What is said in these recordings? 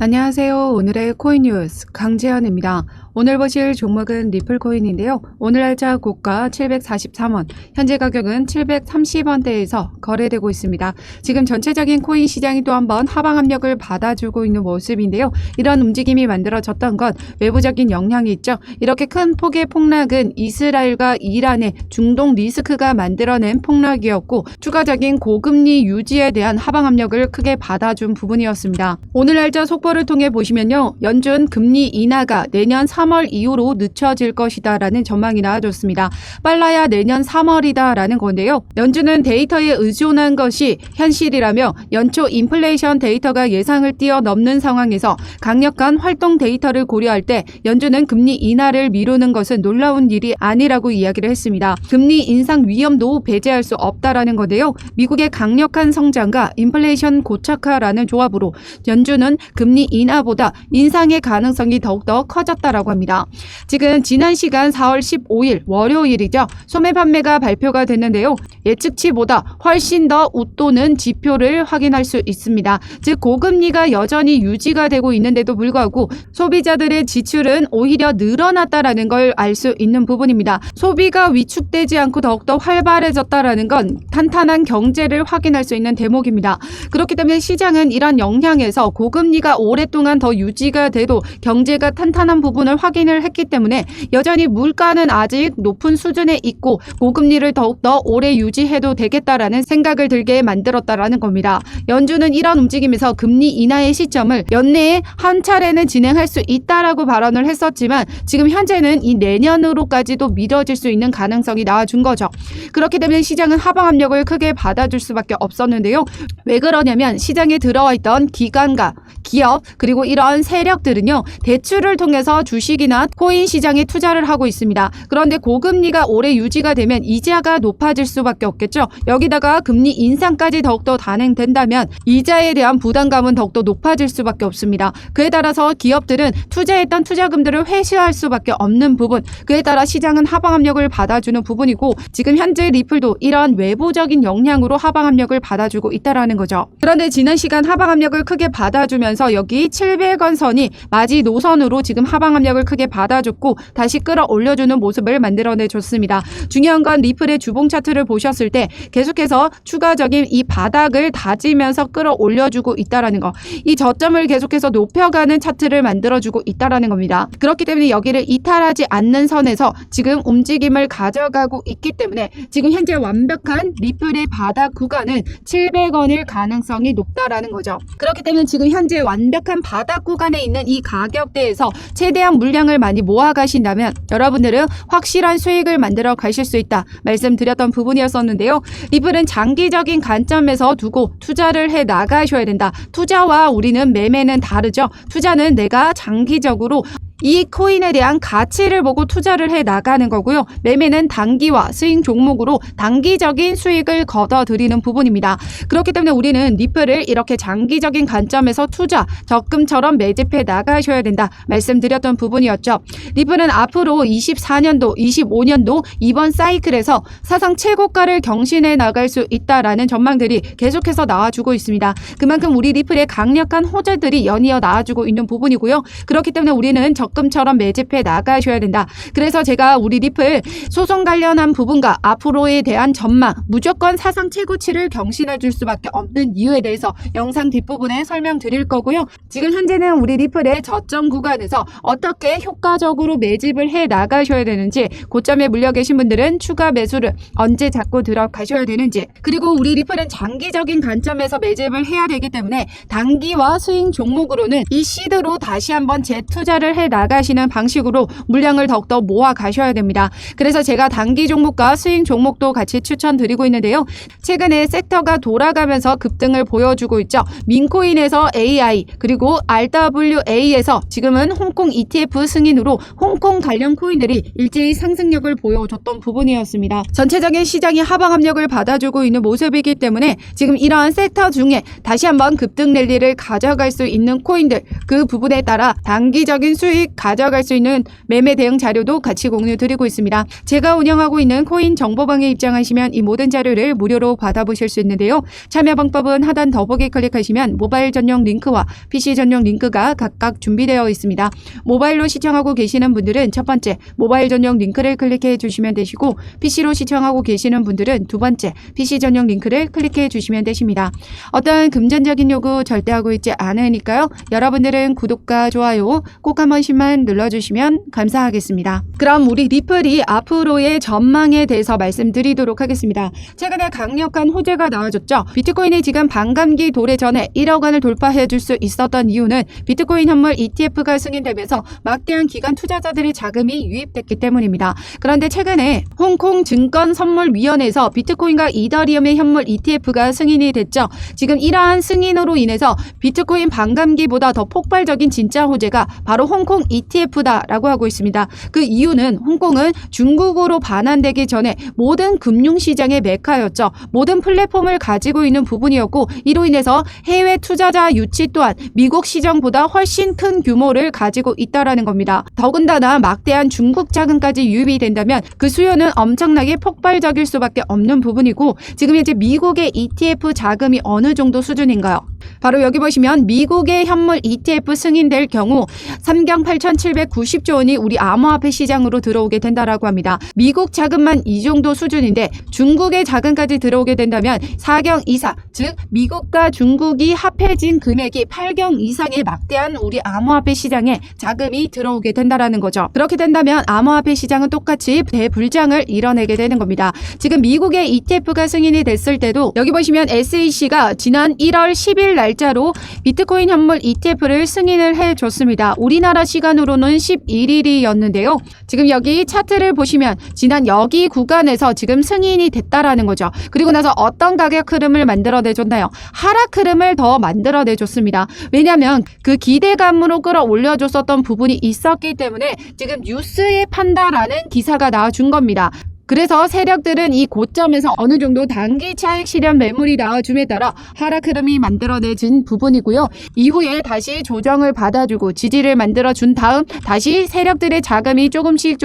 안녕하세요. 오늘의 코인 뉴스 강재현입니다. 오늘 보실 종목은 리플코인인데요. 오늘 날짜 고가 743원, 현재 가격은 730원대에서 거래되고 있습니다. 지금 전체적인 코인 시장이 또 한번 하방 압력을 받아주고 있는 모습인데요. 이런 움직임이 만들어졌던 건 외부적인 영향이 있죠. 이렇게 큰 폭의 폭락은 이스라엘과 이란의 중동 리스크가 만들어낸 폭락이었고, 추가적인 고금리 유지에 대한 하방 압력을 크게 받아준 부분이었습니다. 오늘 날짜 속보를 통해 보시면요, 연준 금리 인하가 내년 3월 이후로 늦춰질 것이다 라는 전망이 나와줬습니다. 빨라야 내년 3월이다 라는 건데요. 연준은 데이터에 의존한 것이 현실이라며 연초 인플레이션 데이터가 예상을 뛰어넘는 상황에서 강력한 활동 데이터를 고려할 때 연준은 금리 인하를 미루는 것은 놀라운 일이 아니라고 이야기를 했습니다. 금리 인상 위험도 배제할 수 없다라는 건데요. 미국의 강력한 성장과 인플레이션 고착화라는 조합으로 연준은 금리 인하보다 인상의 가능성이 더욱더 커졌다라고 합니다. 지금 지난 시간 4월 15일 월요일이죠. 소매 판매가 발표가 됐는데요. 예측치보다 훨씬 더 웃도는 지표를 확인할 수 있습니다. 즉 고금리가 여전히 유지가 되고 있는데도 불구하고 소비자들의 지출은 오히려 늘어났다라는 걸 알 수 있는 부분입니다. 소비가 위축되지 않고 더욱더 활발해졌다라는 건 탄탄한 경제를 확인할 수 있는 대목입니다. 그렇기 때문에 시장은 이런 영향에서 고금리가 오랫동안 더 유지가 돼도 경제가 탄탄한 부분을 확인을 했기 때문에 여전히 물가는 아직 높은 수준에 있고 고금리를 더욱더 오래 유지해도 되겠다라는 생각을 들게 만들었다라는 겁니다. 연준은 이런 움직임에서 금리 인하의 시점을 연내에 한 차례는 진행할 수 있다라고 발언을 했었지만 지금 현재는 이 내년으로까지도 미뤄질 수 있는 가능성이 나와준 거죠. 그렇기 때문에 시장은 하방 압력을 크게 받아줄 수밖에 없었는데요. 왜 그러냐면 시장에 들어와 있던 기관과 기업 그리고 이런 세력들은요, 대출을 통해서 주식이나 코인 시장에 투자를 하고 있습니다. 그런데 고금리가 오래 유지가 되면 이자가 높아질 수밖에 없겠죠. 여기다가 금리 인상까지 더욱더 단행된다면 이자에 대한 부담감은 더욱더 높아질 수밖에 없습니다. 그에 따라서 기업들은 투자했던 투자금들을 회수할 수밖에 없는 부분, 그에 따라 시장은 하방 압력을 받아주는 부분이고, 지금 현재 리플도 이런 외부적인 영향으로 하방 압력을 받아주고 있다라는 거죠. 그런데 지난 시간 하방 압력을 크게 받아주면서 여기 700원 선이 마지 노선으로 지금 하방 압력을 크게 받아줬고 다시 끌어올려주는 모습을 만들어내줬습니다. 중요한 건 리플의 주봉 차트를 보셨을 때 계속해서 추가적인 이 바닥을 다지면서 끌어올려주고 있다라는 거, 이 저점을 계속해서 높여가는 차트를 만들어주고 있다라는 겁니다. 그렇기 때문에 여기를 이탈하지 않는 선에서 지금 움직임을 가져가고 있기 때문에 지금 현재 완벽한 리플의 바닥 구간은 700원일 가능성이 높다라는 거죠. 그렇기 때문에 지금 현재 완벽한 바닥 구간에 있는 이 가격대에서 최대한 물량을 많이 모아 가신다면 여러분들은 확실한 수익을 만들어 가실 수 있다 말씀드렸던 부분이었었는데요. 리플은 장기적인 관점에서 두고 투자를 해 나가셔야 된다. 투자와 우리는 매매는 다르죠. 투자는 내가 장기적으로 이 코인에 대한 가치를 보고 투자를 해 나가는 거고요. 매매는 단기와 스윙 종목으로 단기적인 수익을 거둬들이는 부분입니다. 그렇기 때문에 우리는 리플을 이렇게 장기적인 관점에서 투자, 적금처럼 매집해 나가셔야 된다 말씀드렸던 부분이었죠. 리플은 앞으로 24년도, 25년도 이번 사이클에서 사상 최고가를 경신해 나갈 수 있다라는 전망들이 계속해서 나와주고 있습니다. 그만큼 우리 리플의 강력한 호재들이 연이어 나와주고 있는 부분이고요. 그렇기 때문에 우리는 적금처럼 매집해 나가셔야 된다. 그래서 제가 우리 리플 소송 관련한 부분과 앞으로에 대한 전망, 무조건 사상 최고치를 경신해 줄 수밖에 없는 이유에 대해서 영상 뒷부분에 설명드릴 거고요. 지금 현재는 우리 리플의 저점 구간에서 어떻게 효과적으로 매집을 해 나가셔야 되는지, 고점에 물려 계신 분들은 추가 매수를 언제 잡고 들어가셔야 되는지, 그리고 우리 리플은 장기적인 관점에서 매집을 해야 되기 때문에 단기와 스윙 종목으로는 이 시드로 다시 한번 재투자를 해 나가시는 방식으로 물량을 더욱더 모아 가셔야 됩니다. 그래서 제가 단기 종목과 스윙 종목도 같이 추천드리고 있는데요. 최근에 섹터가 돌아가면서 급등을 보여주고 있죠. 민코인에서 AI, 그리고 RWA에서 지금은 홍콩 ETF 승인으로 홍콩 관련 코인들이 일제히 상승력을 보여줬던 부분이었습니다. 전체적인 시장이 하방 압력을 받아주고 있는 모습이기 때문에 지금 이러한 섹터 중에 다시 한번 급등 랠리를 가져갈 수 있는 코인들, 그 부분에 따라 단기적인 수익 조금씩 가져갈 수 있는 매매 대응 자료도 같이 공유 드리고 있습니다. 제가 운영하고 있는 코인 정보방에 입장하시면 이 모든 자료를 무료로 받아보실 수 있는데요. 참여 방법은 하단 더보기 클릭하시면 모바일 전용 링크와 PC 전용 링크가 각각 준비되어 있습니다. 모바일로 시청하고 계시는 분들은 첫 번째 모바일 전용 링크를 클릭해 주시면 되시고 PC로 시청하고 계시는 분들은 두 번째 PC 전용 링크를 클릭해 주시면 되십니다. 어떤 금전적인 요구 절대 하고 있지 않으니까요. 여러분들은 구독과 좋아요 꼭 한 번씩만 눌러주시면 감사하겠습니다. 그럼 우리 리플이 앞으로의 전망에 대해서 말씀드리도록 하겠습니다. 최근에 강력한 호재가 나와줬죠. 비트코인이 지금 반감기 도래 전에 1억 원을 돌파해 줄 수 있었던 이유는 비트코인 현물 ETF가 승인되면서 막대한 기관 투자자들의 자금이 유입됐기 때문입니다. 그런데 최근에 홍콩 증권선물위원회에서 비트코인과 이더리움의 현물 ETF가 승인이 됐죠. 지금 이러한 승인으로 인해서 비트코인 반감기보다 더 폭발적인 진짜 호재가 바로 홍콩 ETF다라고 하고 있습니다. 그 이유는 홍콩은 중국으로 반환되기 전에 모든 금융시장의 메카였죠. 모든 플랫폼을 가지고 있는 부분이었고 이로 인해서 해외 투자자 유치 또한 미국 시장보다 훨씬 큰 규모를 가지고 있다라는 겁니다. 더군다나 막대한 중국 자금까지 유입이 된다면 그 수요는 엄청나게 폭발적일 수밖에 없는 부분이고 지금 현재 미국의 ETF 자금이 어느 정도 수준인가요? 바로 여기 보시면 미국의 현물 ETF 승인될 경우 3경 8,790조 원이 우리 암호화폐 시장으로 들어오게 된다라고 합니다. 미국 자금만 이 정도 수준인데 중국의 자금까지 들어오게 된다면 4경 이상, 즉 미국과 중국이 합해진 금액이 8경 이상의 막대한 우리 암호화폐 시장에 자금이 들어오게 된다라는 거죠. 그렇게 된다면 암호화폐 시장은 똑같이 대불장을 이뤄내게 되는 겁니다. 지금 미국의 ETF가 승인이 됐을 때도 여기 보시면 SEC가 지난 1월 10일 날짜로 비트코인 현물 ETF를 승인을 해줬습니다. 우리나라 시간으로는 11일이었는데요. 지금 여기 차트를 보시면 지난 여기 구간에서 지금 승인이 됐다라는 거죠. 그리고 나서 어떤 가격 흐름을 만들어내줬나요? 하락 흐름을 더 만들어내줬습니다. 왜냐하면 그 기대감으로 끌어올려줬었던 부분이 있었기 때문에 지금 뉴스에 판다라는 기사가 나와준 겁니다. 그래서 세력들은 이 고점에서 어느 정도 단기 차익 실현 매물이 나와줌에 따라 하락 흐름이 만들어내진 부분이고요. 이후에 다시 조정을 받아주고 지지를 만들어준 다음 다시 세력들의 자금이 조금씩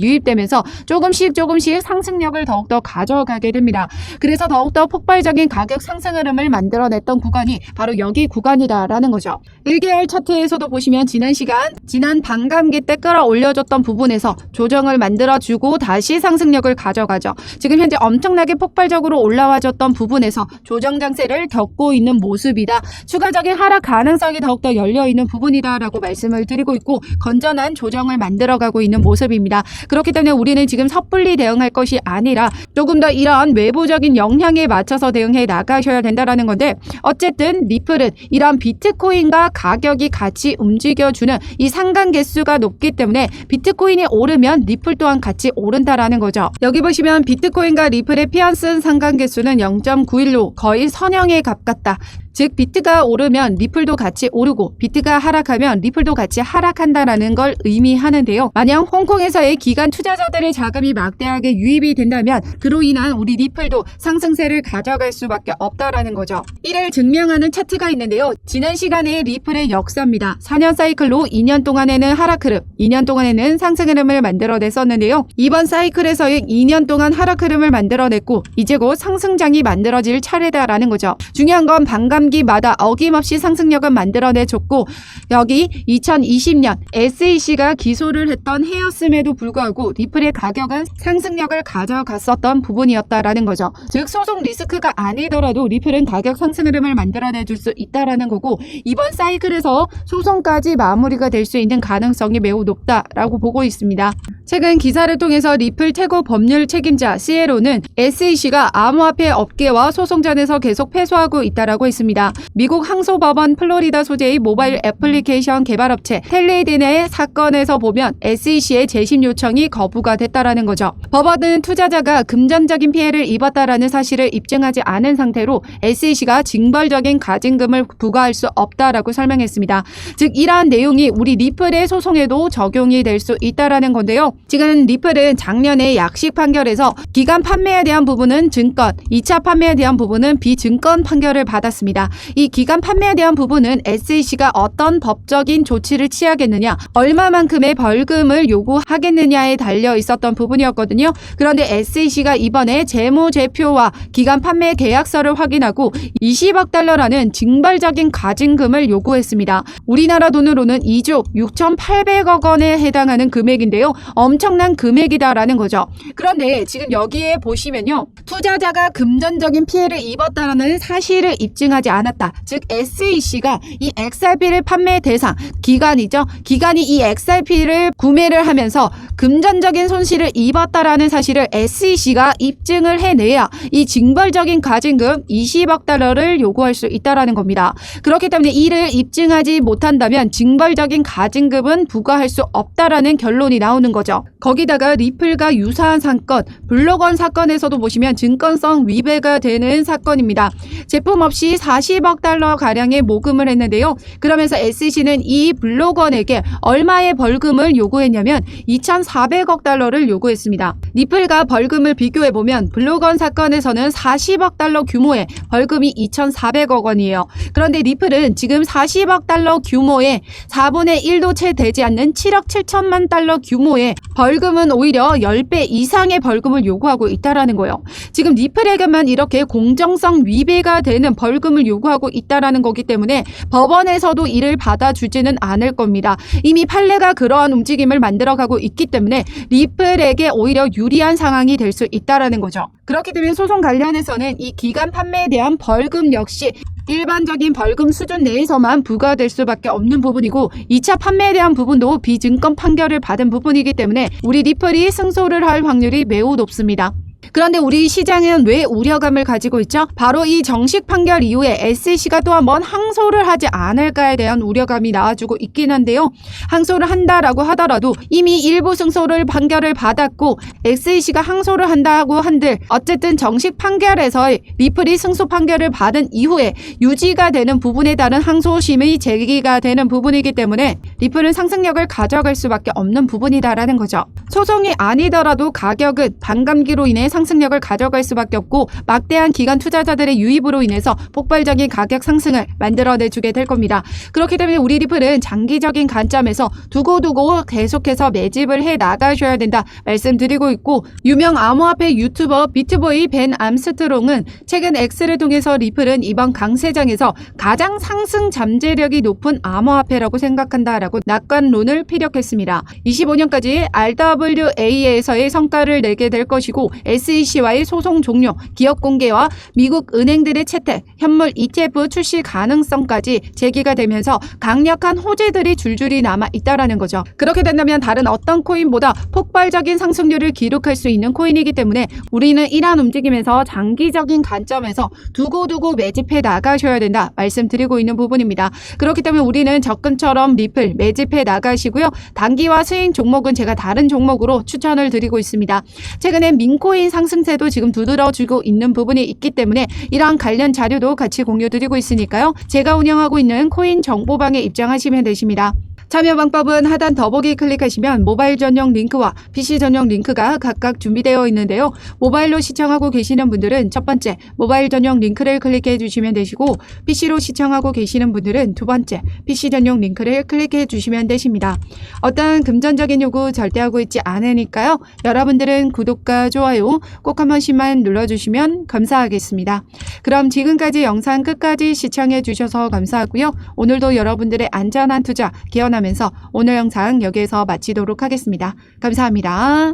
유입되면서 조금씩 상승력을 더욱더 가져가게 됩니다. 그래서 더욱더 폭발적인 가격 상승 흐름을 만들어냈던 구간이 바로 여기 구간이다라는 거죠. 1개월 차트에서도 보시면 지난 반감기 때 끌어올려줬던 부분에서 조정을 만들어주고 다시 상승력 가져가죠. 지금 현재 엄청나게 폭발적으로 올라와줬던 부분에서 조정 장세를 겪고 있는 모습이다. 추가적인 하락 가능성이 더욱더 열려있는 부분이다라고 말씀을 드리고 있고 건전한 조정을 만들어가고 있는 모습입니다. 그렇기 때문에 우리는 지금 섣불리 대응할 것이 아니라 조금 더 이러한 외부적인 영향에 맞춰서 대응해 나가셔야 된다라는 건데 어쨌든 리플은 이러한 비트코인과 가격이 같이 움직여주는 이 상관 개수가 높기 때문에 비트코인이 오르면 리플 또한 같이 오른다라는 거죠. 여기 보시면 비트코인과 리플의 피안슨 상관계수는 0.915 거의 선형에 가깝다. 즉 비트가 오르면 리플도 같이 오르고 비트가 하락하면 리플도 같이 하락한다라는 걸 의미하는데요. 만약 홍콩에서의 기관 투자자들의 자금이 막대하게 유입이 된다면 그로 인한 우리 리플도 상승세를 가져갈 수밖에 없다라는 거죠. 이를 증명하는 차트가 있는데요. 지난 시간의 리플의 역사입니다. 4년 사이클로 2년 동안에는 하락 흐름, 2년 동안에는 상승 흐름을 만들어냈었는데요. 이번 사이클에서의 2년 동안 하락 흐름을 만들어냈고 이제 곧 상승장이 만들어질 차례다라는 거죠. 중요한 건 반감기마다 어김없이 상승력을 만들어내줬고 여기 2020년 SEC가 기소를 했던 해였음에도 불구하고 리플의 가격은 상승력을 가져갔었던 부분이었다라는 거죠. 즉 소송 리스크가 아니더라도 리플은 가격 상승 흐름을 만들어내줄 수 있다라는 거고 이번 사이클에서 소송까지 마무리가 될 수 있는 가능성이 매우 높다라고 보고 있습니다. 최근 기사를 통해서 리플 최고 법률 책임자 CLO는 SEC가 암호화폐 업계와 소송전에서 계속 패소하고 있다라고 했습니다. 미국 항소법원 플로리다 소재의 모바일 애플리케이션 개발업체 텔레이든의 사건에서 보면 SEC의 재심 요청이 거부가 됐다라는 거죠. 법원은 투자자가 금전적인 피해를 입었다라는 사실을 입증하지 않은 상태로 SEC가 징벌적인 가징금을 부과할 수 없다라고 설명했습니다. 즉 이러한 내용이 우리 리플의 소송에도 적용이 될 수 있다라는 건데요. 지금 리플은 작년에 약식 판결에서 기간 판매에 대한 부분은 증권, 2차 판매에 대한 부분은 비증권 판결을 받았습니다. 있습니다. 이 기간 판매에 대한 부분은 SEC가 어떤 법적인 조치를 취하겠느냐, 얼마만큼의 벌금을 요구하겠느냐에 달려 있었던 부분이었거든요. 그런데 SEC가 이번에 재무제표와 기간 판매 계약서를 확인하고 20억 달러라는 징벌적인 가징금을 요구했습니다. 우리나라 돈으로는 2조 6,800억 원에 해당하는 금액인데요. 엄청난 금액이다라는 거죠. 그런데 지금 여기에 보시면요. 투자자가 금전적인 피해를 입었다는 사실을 입증하지 않았다. 즉 SEC가 이 XRP를 판매 대상 기관이죠. 기관이 이 XRP를 구매를 하면서 금전적인 손실을 입었다라는 사실을 SEC가 입증을 해내야 이 징벌적인 가징금 20억 달러를 요구할 수 있다라는 겁니다. 그렇기 때문에 이를 입증하지 못한다면 징벌적인 가징금은 부과할 수 없다라는 결론이 나오는 거죠. 거기다가 리플과 유사한 사건, 블록원 사건에서도 보시면 증권성 위배가 되는 사건입니다. 제품 없이 40억 달러 가량의 모금을 했는데요. 그러면서 SEC는 이 블록원에게 얼마의 벌금을 요구했냐면 2,400억 달러를 요구했습니다. 리플과 벌금을 비교해보면 블록원 사건에서는 40억 달러 규모의 벌금이 2,400억 원이에요. 그런데 리플은 지금 40억 달러 규모의 4분의 1도 채 되지 않는 7억 7천만 달러 규모의 벌금은 오히려 10배 이상의 벌금을 요구하고 있다라는 거예요. 지금 리플에게만 이렇게 공정성 위배가 되는 벌금을 요구하고 있다라는 거기 때문에 법원에서도 이를 받아주지는 않을 겁니다. 이미 판례가 그러한 움직임을 만들어가고 있기 때문에 리플에게 오히려 유리한 상황이 될 수 있다라는 거죠. 그렇기 때문에 소송 관련해서는 이 기간 판매에 대한 벌금 역시 일반적인 벌금 수준 내에서만 부과될 수밖에 없는 부분이고 2차 판매에 대한 부분도 비증권 판결을 받은 부분이기 때문에 우리 리플이 승소를 할 확률이 매우 높습니다. 그런데 우리 시장은 왜 우려감을 가지고 있죠? 바로 이 정식 판결 이후에 SEC가 또 한 번 항소를 하지 않을까에 대한 우려감이 나와주고 있긴 한데요. 항소를 한다라고 하더라도 이미 일부 승소를 판결을 받았고 SEC가 항소를 한다고 한들 어쨌든 정식 판결에서의 리플이 승소 판결을 받은 이후에 유지가 되는 부분에 따른 항소심이 제기가 되는 부분이기 때문에 리플은 상승력을 가져갈 수밖에 없는 부분이다라는 거죠. 소송이 아니더라도 가격은 반감기로 인해 상승력을 가져갈 수밖에 없고 막대한 기관 투자자들의 유입으로 인해서 폭발적인 가격 상승을 만들어내주게 될 겁니다. 그렇기 때문에 우리 리플은 장기적인 관점에서 두고두고 계속해서 매집을 해 나가셔야 된다 말씀드리고 있고 유명 암호화폐 유튜버 비트보이 벤 암스트롱은 최근 X를 통해서 리플은 이번 강세장에서 가장 상승 잠재력이 높은 암호화폐라고 생각한다라고 낙관론을 피력했습니다. 25년까지 RWA에서의 성과를 내게 될 것이고 SEC와의 소송 종료, 기업 공개와 미국 은행들의 채택, 현물 ETF 출시 가능성까지 제기가 되면서 강력한 호재들이 줄줄이 남아 있다라는 거죠. 그렇게 된다면 다른 어떤 코인보다 폭발적인 상승률을 기록할 수 있는 코인이기 때문에 우리는 이러한 움직임에서 장기적인 관점에서 두고두고 매집해 나가셔야 된다 말씀드리고 있는 부분입니다. 그렇기 때문에 우리는 적금처럼 리플 매집해 나가시고요. 단기와 스윙 종목은 제가 다른 종목으로 추천을 드리고 있습니다. 최근에 민코인 상승세도 지금 두드러지고 있는 부분이 있기 때문에 이러한 관련 자료도 같이 공유드리고 있으니까요. 제가 운영하고 있는 코인 정보방에 입장하시면 되십니다. 참여 방법은 하단 더보기 클릭하시면 모바일 전용 링크와 PC 전용 링크가 각각 준비되어 있는데요. 모바일로 시청하고 계시는 분들은 첫 번째 모바일 전용 링크를 클릭해 주시면 되시고 PC로 시청하고 계시는 분들은 두 번째 PC 전용 링크를 클릭해 주시면 되십니다. 어떤 금전적인 요구 절대 하고 있지 않으니까요. 여러분들은 구독과 좋아요 꼭 한 번씩만 눌러주시면 감사하겠습니다. 그럼 지금까지 영상 끝까지 시청해 주셔서 감사하고요. 오늘도 여러분들의 안전한 투자 기원하면서 오늘 영상 여기에서 마치도록 하겠습니다. 감사합니다.